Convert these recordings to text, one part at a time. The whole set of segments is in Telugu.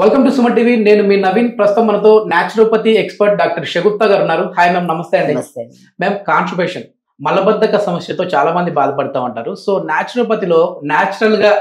Welcome to Suman TV. నేను మీ నవీన్. ప్రస్తుతం మనతో న్యాచురోపతి ఎక్స్పర్ట్ డాక్టర్ షగుప్తా గారు ఉన్నారు. హాయ్ మ్యామ్, నమస్తే అండి. మ్యామ్, కాన్స్టిపేషన్ మలబద్ధక సమస్యతో చాలా మంది బాధపడతా ఉంటారు. సో న్యాచురోపతిలో న్యాచురల్ గా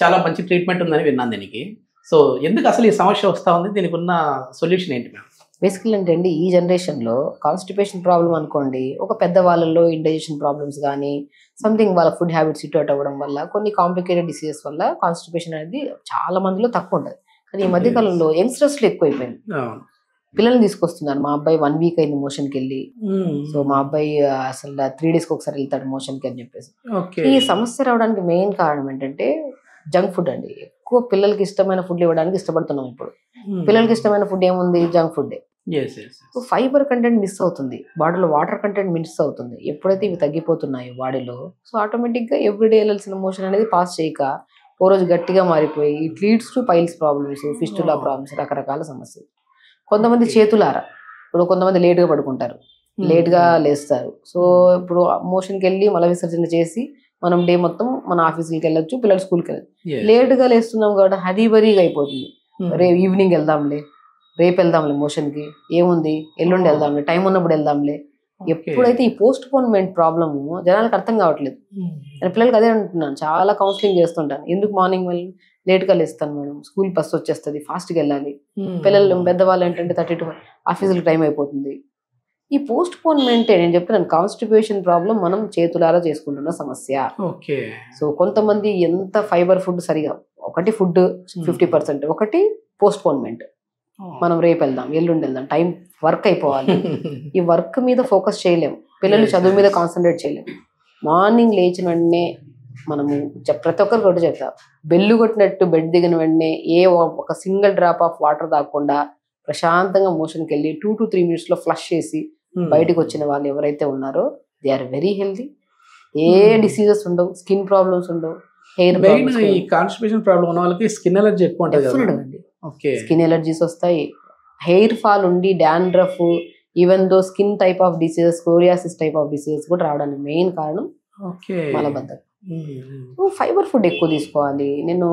చాలా మంచి ట్రీట్మెంట్ ఉందని విన్నాను దీనికి. సో ఎందుకు అసలు ఈ సమస్య వస్తా ఉంది, దీనికి ఉన్న సొల్యూషన్ ఏంటి మ్యామ్? బేసికల్ ఏంటండి, ఈ జనరేషన్లో కాన్స్టిపేషన్ ప్రాబ్లం అనుకోండి, ఒక పెద్ద వాళ్ళలో ఇండైజెషన్ ప్రాబ్లమ్స్ కానీ సంథింగ్ వాళ్ళ ఫుడ్ హ్యాబిట్స్ ఇటు అవ్వడం వల్ల కొన్ని కాంప్లికేటెడ్ డిసీజెస్ వల్ల కాన్స్టిపేషన్ అనేది చాలా మందిలో తక్కువ ఉంటుంది. కానీ ఈ మధ్య కాలంలో యంగ్స్టర్స్లో ఎక్కువైపోయింది. పిల్లల్ని తీసుకొస్తున్నారు. మా అబ్బాయి 1 వీక్ అయింది మోషన్కి వెళ్ళి. సో మా అబ్బాయి అసలు 3 డేస్కి ఒకసారి వెళ్తాడు మోషన్కి అని చెప్పేసి. ఈ సమస్య రావడానికి మెయిన్ కారణం ఏంటంటే జంక్ ఫుడ్ అండి. ఎక్కువ పిల్లలకి ఇష్టమైన ఫుడ్ ఇవ్వడానికి ఇష్టపడుతున్నాం ఇప్పుడు. పిల్లలకి ఇష్టమైన ఫుడ్ ఏముంది? Junk food. So fibre content miss అవుతుంది, బాడీలో వాటర్ కంటెంట్ మిస్ అవుతుంది. ఎప్పుడైతే ఇవి తగ్గిపోతున్నాయో బాడీలో, సో ఆటోమేటిక్ గా ఎవ్రీడే వెళ్ళాల్సిన మోషన్ అనేది పాస్ చేయక ఓ రోజు గట్టిగా మారిపోయి it leads to piles problems, fistula problems, రకరకాల సమస్యలు. కొంతమంది చేతులారా, ఇప్పుడు కొంతమంది లేట్ గా పడుకుంటారు, లేట్ గా లేస్తారు. సో ఇప్పుడు మోషన్కి వెళ్ళి మల విసర్జన చేసి మనం డే మొత్తం మన ఆఫీస్కి వెళ్ళొచ్చు, పిల్లలు స్కూల్కి వెళ్ళచ్చు. లేట్ గా లేస్తున్నాం కాబట్టి హరీబరీగా అయిపోతుంది. ఈవినింగ్ వెళ్దాంలే, రేపు వెళ్దాంలే మోషన్కి, ఏముంది ఎల్లుండి వెళ్దాంలే, టైం ఉన్నప్పుడు వెళ్దాంలే. ఎప్పుడైతే ఈ పోస్ట్ పోన్మెంట్ ప్రాబ్లమ్ జనాలకు అర్థం కావట్లేదు. నేను పిల్లలకి అదే అంటున్నాను, చాలా కౌన్సిలింగ్ చేస్తుంటాను. ఎందుకు మార్నింగ్ వెళ్ళి లేట్ గా లేస్తాను మేడం, స్కూల్ బస్ వచ్చేస్తుంది, ఫాస్ట్ గా వెళ్ళాలి. పిల్లలు పెద్దవాళ్ళు ఏంటంటే 32 ఆఫీసులకు టైం అయిపోతుంది. ఈ పోస్ట్ పోన్మెంటే నేను చెప్తున్నాను, కాన్స్టిపేషన్ ప్రాబ్లం మనం చేతులారా చేసుకుంటున్న సమస్య. సో కొంతమంది ఎంత ఫైబర్ ఫుడ్ సరిగా, ఒకటి ఫుడ్ 50%, ఒకటి పోస్ట్ పోన్మెంట్. మనం రేపు వెళ్దాం, ఎల్లుండి వెళ్దాం, టైం వర్క్ అయిపోవాలి. ఈ వర్క్ మీద ఫోకస్ చేయలేము, పిల్లలు చదువు మీద కాన్సన్ట్రేట్ చేయలేము. మార్నింగ్ లేచిన వెంటనే మనము ప్రతి ఒక్కరికి ఒకటి చెప్తాం, బెల్లు కొట్టినట్టు బెడ్ దిగిన వెంటనే ఒక సింగిల్ డ్రాప్ ఆఫ్ వాటర్ తాగకుండా ప్రశాంతంగా మోషన్కి వెళ్ళి 2 to 3 minutes లో ఫ్లష్ చేసి బయటకు వచ్చిన వాళ్ళు ఎవరైతే ఉన్నారో దే ఆర్ వెరీ హెల్దీ. ఏ డిసీజెస్ ఉండవు, స్కిన్ ప్రాబ్లమ్స్ ఉండవు, హెయిర్ ప్రాబ్లమ్స్. ఈ కాన్స్టిపేషన్ ప్రాబ్లం ఉన్న వాళ్ళకి స్కిన్ ఎలర్జీ ఎక్కువ ఉంటుంది. స్కిన్ ఎలర్జీస్ వస్తాయి, హెయిర్ ఫాల్ ఉండి dandruff, even though skin type of diseases, psoriasis type of diseases కూడా రావడానికి మెయిన్ కారణం మలబద్ధకం. ఫైబర్ ఫుడ్ ఎక్కువ తీసుకోవాలి. నేను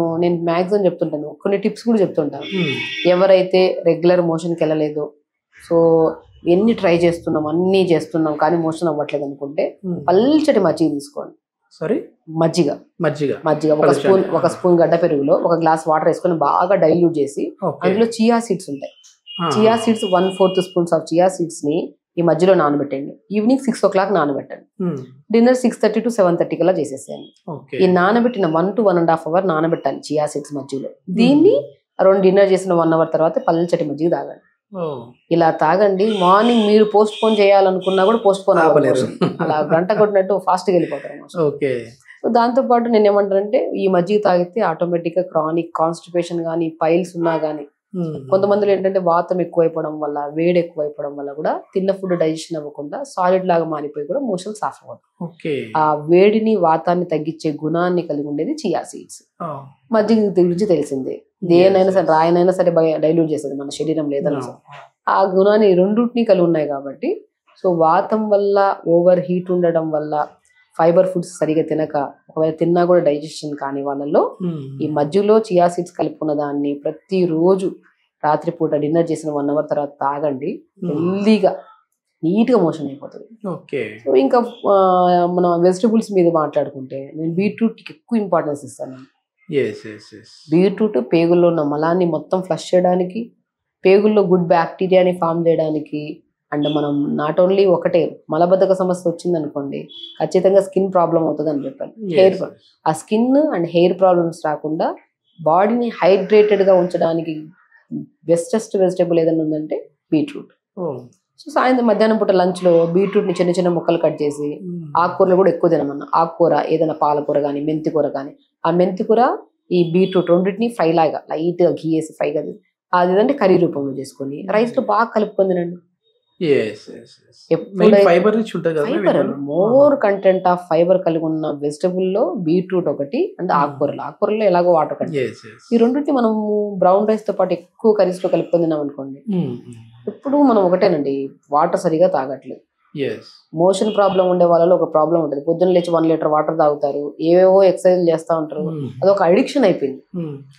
మ్యాక్సిమం చెప్తుంటాను, కొన్ని టిప్స్ కూడా చెప్తుంటాను. ఎవరైతే రెగ్యులర్ మోషన్కి వెళ్ళలేదు, సో ఎన్ని ట్రై చేస్తున్నాం, అన్ని చేస్తున్నాం కానీ మోషన్ అవ్వట్లేదు అనుకుంటే పల్చటి మజ్జిగ తీసుకోండి. మజ్జిగ ఒక స్పూన్ గడ్డ పెరుగులో 1 గ్లాస్ వాటర్ వేసుకొని బాగా డైల్యూట్ చేసి అందులో చియా సీడ్స్ ఉంటాయి. Chia seeds 1/4 spoons of chia seeds ని ఈ మధ్యలో నానబెట్టండి. ఈవినింగ్ 6 o'clock నానబెట్టండి. డిన్నర్ 6:30 to 7:30 కల్లా చేసేసేయండి. ఈ నానబెట్టిన 1 to 1.5 hours నానబెట్టాలి చియా సీడ్స్ మధ్యలో. దీన్ని అరౌండ్ డిన్నర్ చేసిన 1 hour తర్వాత పల్చటి మజ్జిగ తాగండి. ఇలా తాగండి. మార్నింగ్ మీరు పోస్ట్ పోన్ చేయాలనుకున్నా కూడా పోస్ట్ పోన్ అవ్వలేదు, అలా గంట కొట్టినట్టు ఫాస్ట్ గా వెళ్ళిపోతారు. సో దాంతో పాటు నేను ఏమంటానంటే, ఈ మజ్జిగ తాగితే ఆటోమేటిక్ గా క్రానిక్ కాన్స్టిపేషన్ కానీ, పైల్స్ ఉన్నా కానీ, కొంతమందిలో ఏంటంటే వాతం ఎక్కువైపోవడం వల్ల, వేడి ఎక్కువైపోవడం వల్ల కూడా తిన్న ఫుడ్ డైజెషన్ అవ్వకుండా సాలిడ్ లాగా మారిపోయి కూడా మోషన్ సాఫ్ అవ్వదు. ఆ వేడిని వాతాన్ని తగ్గించే గుణాన్ని కలిగి ఉండేది చియా సీడ్స్. మజ్జిగ గురించి తెలిసిందే, దేనైనా సరే రాయనైనా సరే డైల్యూట్ చేస్తుంది మన శరీరం లేదని. ఆ గుణాన్ని రెండింటినీ కలిగి ఉన్నాయి కాబట్టి, సో వాతం వల్ల, ఓవర్ హీట్ ఉండడం వల్ల, ఫైబర్ ఫుడ్స్ సరిగా తినక, ఒకవేళ తిన్నా కూడా డైజెషన్ కాని వాళ్ళలో ఈ మధ్యలో చియా సీడ్స్ కలుపుకున్న దాన్ని ప్రతిరోజు రాత్రిపూట డిన్నర్ చేసిన 1 hour తర్వాత తాగండి. హెల్దీగా నీట్ గా మోషన్ అయిపోతుంది. సో ఇంకా మనం వెజిటబుల్స్ మీద మాట్లాడుకుంటే, నేను బీట్రూట్ కి ఎక్కువ ఇంపార్టెన్స్ ఇస్తాను. బీట్రూట్ పేగుల్లో ఉన్న మలాన్ని మొత్తం ఫ్లష్ చేయడానికి, పేగుల్లో గుడ్ బ్యాక్టీరియాని ఫామ్ చేయడానికి, అండ్ మనం నాట్ ఓన్లీ ఒకటే మలబద్ధక సమస్య వచ్చింది అనుకోండి, ఖచ్చితంగా స్కిన్ ప్రాబ్లం అవుతుంది అని చెప్పాను. హెయిర్, ఆ స్కిన్ అండ్ హెయిర్ ప్రాబ్లమ్స్ రాకుండా బాడీని హైడ్రేటెడ్ గా ఉంచడానికి బెస్టెస్ట్ వెజిటేబుల్ ఏదైనా ఉందంటే బీట్రూట్. సో సాయంత్రం మధ్యాహ్నం పూట లంచ్ లో బీట్రూట్ ని చిన్న చిన్న ముక్కలు కట్ చేసి, ఆకుకూరలు కూడా ఎక్కువ తినమన్నా, ఆకుకూర ఏదైనా పాలకూర కానీ, మెంతికూర కానీ, ఆ మెంతికూర ఈ బీట్రూట్ రెండింటిని ఫ్రై లాగా లైట్ గా ఘీ వేసి ఫ్రై గా, అది ఏదంటే కర్రీ రూపంలో చేసుకొని రైస్ లో బాగా కలుపుకొని తినండి. మోర్ కంటెంట్ ఆఫ్ ఫైబర్ కలిగి ఉన్న వెజిటబుల్ లో బీట్రూట్ ఒకటి, అండ్ ఆకుకూరలో ఎలాగో వాటర్ కంటెంట్. ఈ రెండింటిని మనం బ్రౌన్ రైస్ తో పాటు ఎక్కువ కర్రీస్ లో కలుపుకొని తిన్నాం అనుకోండి, ఇప్పుడు మనం ఒకటేనండి, వాటర్ సరిగా తాగట్లేదు. మోషన్ ప్రాబ్లం ఉండే వాళ్ళలో ఒక ప్రాబ్లం ఉంటుంది. పొద్దున్న లేచి 1 లీటర్ వాటర్ తాగుతారు, ఏవేవో ఎక్సర్సైజ్ చేస్తా ఉంటారు, అదొక అడిక్షన్ అయిపోయింది.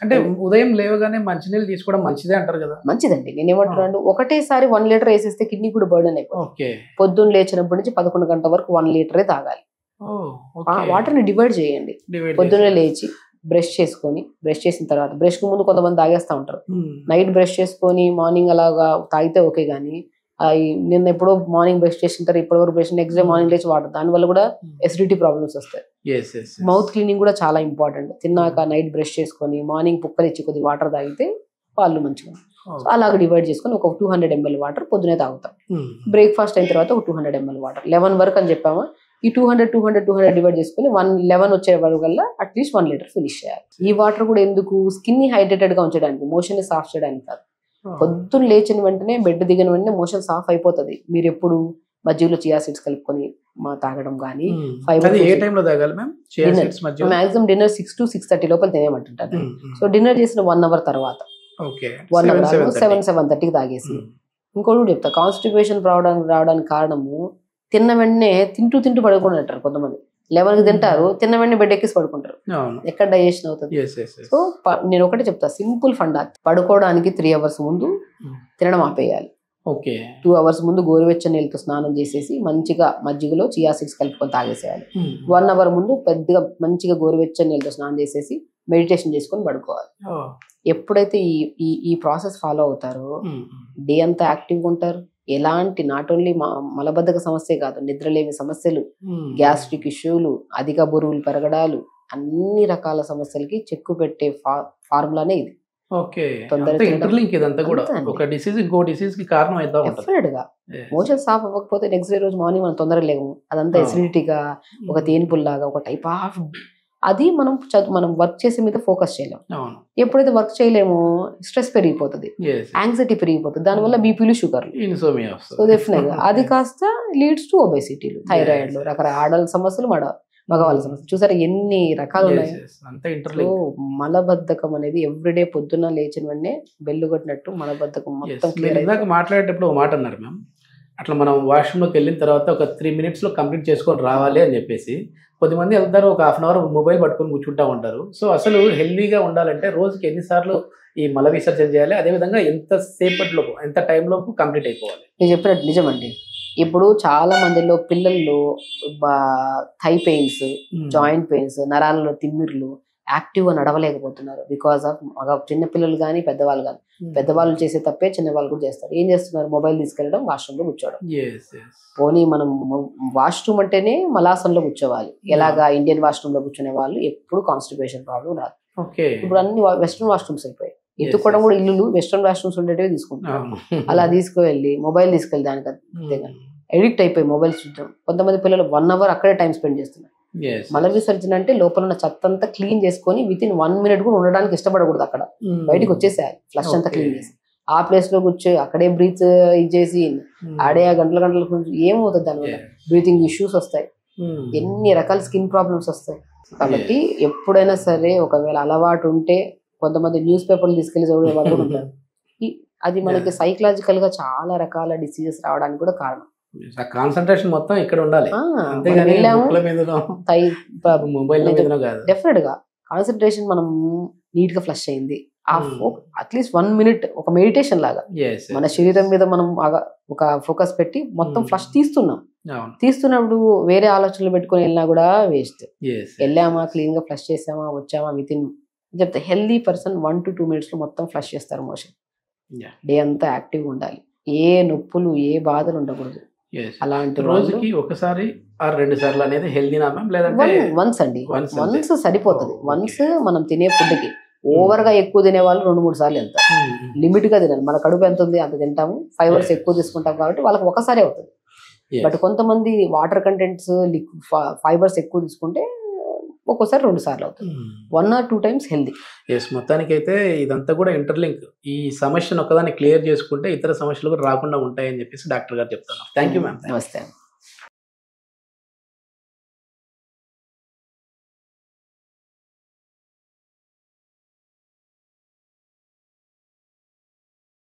అంటే ఉదయం లేవగానే మంచినీళ్ళు తీసుకోవడం మంచిదే అంటారు కదా. మంచిదండి. నేనేమంటున్నాను, ఒకటేసారి 1 లీటర్ వేసేస్తే కిడ్నీ కూడా బర్డెన్ అయిపోతుంది. పొద్దున్న లేచినప్పటి నుంచి 11 గంటల వరకు 1 లీటరే తాగాలి. వాటర్ ని డివైడ్ చేయండి. పొద్దున్న లేచి బ్రష్ చేసుకొని, బ్రష్ చేసిన తర్వాత బ్రష్ కు ముందు కొంతమంది తాగేస్తా ఉంటారు. నైట్ బ్రష్ చేసుకొని మార్నింగ్ అలాగా తాగితే ఓకే, గానీ నిన్న ఎప్పుడో మార్నింగ్ బ్రష్ చేసిన తర్వాత ఇప్పటి వరకు బ్రష్, నెక్స్ట్ డే మార్నింగ్ లేచి వాటర్, దాని వల్ల కూడా ఎసిడిటీ ప్రాబ్లమ్స్ వస్తాయి. మౌత్ క్లీనింగ్ కూడా చాలా ఇంపార్టెంట్. తిన్నాక నైట్ బ్రష్ చేసుకొని మార్నింగ్ పుక్కలు ఇచ్చి కొద్దిగా వాటర్ తాగితే వాళ్ళు మంచిగా. సో అలాగ డివైడ్ చేసుకొని ఒక 200 ml వాటర్ పొద్దునే తాగుతాం. బ్రేక్ఫాస్ట్ అయిన తర్వాత ఒక 200 ml వాటర్. 11 వరకు అని చెప్పామా, ఈ 200 డివైడ్ చేసుకుని 11 వచ్చే వరకు వల్ల అట్లీస్ట్ 1 లీటర్ ఫినిష్ చేయాలి. ఈ వాటర్ కూడా ఎందుకు, స్కిన్ ని హైడ్రేటెడ్ గా ఉంచడానికి, మోషన్ ని సాఫ్ చేయడానికి కాదు. పొద్దున్న లేచిన వెంటనే బెడ్ దిగిన వెంటనే మోషన్ సాఫ్ అయిపోతుంది. మీరు ఎప్పుడు మధ్యలో చియా సీడ్స్ కలుపుకొని తాగడం కానీ, మాక్సిమం డిన్నర్ 6 to 6:30 లోపల తినేయమంటుంటారు. సో డిన్నర్ చేసిన 1 hour తర్వాత 1 hour 7:30కి తాగేసి. ఇంకోటి కూడా చెప్తా, కాన్స్టిపేషన్ రావడానికి కారణము తిన్న వెంటనే తింటూ పడుకుని అంటారు కొంతమంది. 11కి తింటారు, తిన్న వెంటనే బెడ్ ఎక్కిసి పడుకుంటారు. ఎక్కడ డైజెషన్ అవుతుంది? సో నేను ఒకటే చెప్తా, సింపుల్ ఫండా, పడుకోవడానికి 3 hours ముందు తినడం ఆపేయాలి. 2 hours ముందు గోరువెచ్చని నీళ్ళతో స్నానం చేసేసి మంచిగా మజ్జిగలో చియా సీడ్స్ కలుపుకొని తాగేసేయాలి. 1 hour ముందు పెద్దగా మంచిగా గోరువెచ్చని నీళ్ళతో స్నానం చేసేసి మెడిటేషన్ చేసుకొని పడుకోవాలి. ఎప్పుడైతే ఈ ప్రాసెస్ ఫాలో అవుతారో డే అంతా యాక్టివ్గా ఉంటారు. ఎలాంటి నాట్ ఓన్లీ మలబద్ధక సమస్య కాదు, నిద్రలేమి సమస్యలు, గ్యాస్ట్రిక్ ఇష్యూలు, అధిక బరువులు పెరగడాలు, అన్ని రకాల సమస్యలకి చెక్కు పెట్టే ఫార్ములానే ఇది. మోషన్ సాఫ్ అవ్వకపోతే నెక్స్ట్ డే రోజు మార్నింగ్ మనం తొందరగా లేము. అదంతా ఎసిడిటీగా, ఒక తేనిపుల్లాగా, ఒక టైప్ ఆఫ్, అది మనం వర్క్ చేసే మీద ఫోకస్ చేయలేము. ఎప్పుడైతే వర్క్ చేయలేమో స్ట్రెస్ పెరిగిపోతుంది, యాంగ్జైటీ పెరిగిపోతుంది, దానివల్ల బీపీలు, షుగర్లు. సో డెఫినెట్ గా అది కాస్త లీడ్స్ టు ఒబేసిటీలు, థైరాయిడ్లు, రకరకాల ఆడవాళ్ళ సమస్యలు, మగవాళ్ళ సమస్యలు. చూసారా ఎన్ని రకాలు ఉన్నాయి. మలబద్ధకం అనేది ఎవ్రీడే పొద్దున్న లేచిన వెంటనే బెల్లు కొట్టినట్టు మలబద్ధకం మొత్తం క్లియర్. మాట్లాడేటప్పుడు ఒక మాట అన్నారు మ్యామ్, అట్లా మనం వాష్రూమ్లోకి వెళ్ళిన తర్వాత ఒక 3 minutes కంప్లీట్ చేసుకొని రావాలి అని చెప్పేసి కొద్దిమంది వెళ్తారు, ఒక 1/2 hour మొబైల్ పట్టుకొని కూర్చుంటా ఉంటారు. సో అసలు హెల్దీగా ఉండాలంటే రోజుకి ఎన్నిసార్లు ఈ మల విసర్జన చేయాలి, అదేవిధంగా ఎంత సేపట్లోపు, ఎంత టైంలోపు కంప్లీట్ అయిపోవాలి? నేను చెప్పినట్టు నిజమండి. ఇప్పుడు చాలా మందిలో పిల్లల్లో థై పెయిన్స్, జాయింట్ పెయిన్స్, నరాలలో తిమ్మిర్లు, యాక్టివ్గా నడవలేకపోతున్నారు. బికాస్ ఆఫ్ చిన్న పిల్లలు కానీ పెద్దవాళ్ళు కానీ, పెద్దవాళ్ళు చేసే తప్పే చిన్నవాళ్ళు కూడా చేస్తారు. ఏం చేస్తున్నారు? మొబైల్ తీసుకెళ్ళడం, వాష్రూమ్ లో కూర్చోవడం. పోనీ మనం వాష్రూమ్ అంటేనే మలాసంలో కూర్చోవాలి. ఎలాగా ఇండియన్ వాష్రూమ్ లో కూర్చునే వాళ్ళు ఎప్పుడు కాన్స్టిపేషన్ ప్రాబ్లం రాదు. ఇప్పుడు అన్ని వెస్ట్రన్ వాష్రూమ్స్ అయిపోయాయి. ఎత్తుకోవడం కూడా ఇల్లు వెస్ట్రన్ వాష్రూమ్స్ ఉండేటివి తీసుకుంటారు. అలా తీసుకువెళ్ళి మొబైల్ తీసుకెళ్ళి దానికి ఎడిక్ట్ అయిపోయి మొబైల్ చూడడం. కొంతమంది పిల్లలు 1 hour అక్కడే టైం స్పెండ్ చేస్తున్నారు. మల విసర్జన అంటే లోపల ఉన్న చెత్త అంతా క్లీన్ చేసుకొని వితిన్ 1 minute కూడా ఉండడానికి ఇష్టపడకూడదు. అక్కడ బయటకు వచ్చేసేయాలి, ఫ్లష్ అంతా క్లీన్ చేసి ఆ ప్లేస్ లో కూర్చో అక్కడే బ్రీత్ ఇచ్చేసి ఆడే గంటల ఏమవుతుంది? దానివల్ల బ్రీతింగ్ ఇష్యూస్ వస్తాయి, ఎన్ని రకాల స్కిన్ ప్రాబ్లమ్స్ వస్తాయి. కాబట్టి ఎప్పుడైనా సరే ఒకవేళ అలవాటు ఉంటే, కొంతమంది న్యూస్ పేపర్లు తీసుకెళ్లి చదివే వాళ్ళు ఉంటారు. అది మనకి సైకలాజికల్ గా చాలా రకాల డిసీజెస్ రావడానికి కూడా కారణం. కాన్సంట్రేషన్ మొత్తం ఇక్కడ ఉండాలి. డెఫినెట్ గా కాన్సన్ట్రేషన్ మనం నీట్ గా ఫ్లష్ అయింది. అట్లీస్ట్ 1 minute ఒక మెడిటేషన్ లాగా మన శరీరం మీద మనం ఒక ఫోకస్ పెట్టి మొత్తం ఫ్లష్ తీస్తున్నప్పుడు వేరే ఆలోచనలు పెట్టుకుని వెళ్ళినా కూడా వేస్ట్. వెళ్ళామా, క్లీన్ గా ఫ్లష్ చేసామా, వచ్చామా, వితిన్ చెప్తే హెల్దీ పర్సన్ 1 to 2 minutes లో మొత్తం ఫ్లష్ చేస్తారు మోషన్. డే అంతా యాక్టివ్గా ఉండాలి, ఏ నొప్పులు ఏ బాధలు ఉండకూడదు. అలాంటి రోజుకి ఒకసారి 2 సార్లు అనేది హెల్దీ లేదంటే వన్స్ అండి, వన్స్ సరిపోతుంది. వన్స్ మనం తినే ఫుడ్కి ఓవర్ గా ఎక్కువ తినే వాళ్ళు 2-3 సార్లు వెళ్తారు. లిమిట్ గా తినాలి. మన కడుపు ఎంత ఉంది అంత తింటాము, ఫైబర్స్ ఎక్కువ తీసుకుంటాం కాబట్టి వాళ్ళకి ఒకసారి అవుతుంది. బట్ కొంతమంది వాటర్ కంటెంట్స్, ఫైబర్స్ ఎక్కువ తీసుకుంటే ఒక్కోసారి 2 సార్లు అవుతుంది. 1 or 2 times హెల్దీ. మొత్తానికి అయితే ఇదంతా కూడా ఇంటర్లింక్. ఈ సమస్యను ఒకదాన్ని క్లియర్ చేసుకుంటే ఇతర సమస్యలు కూడా రాకుండా ఉంటాయని చెప్పేసి డాక్టర్ గారు చెప్తాను. Thank you ma'am. నమస్తే.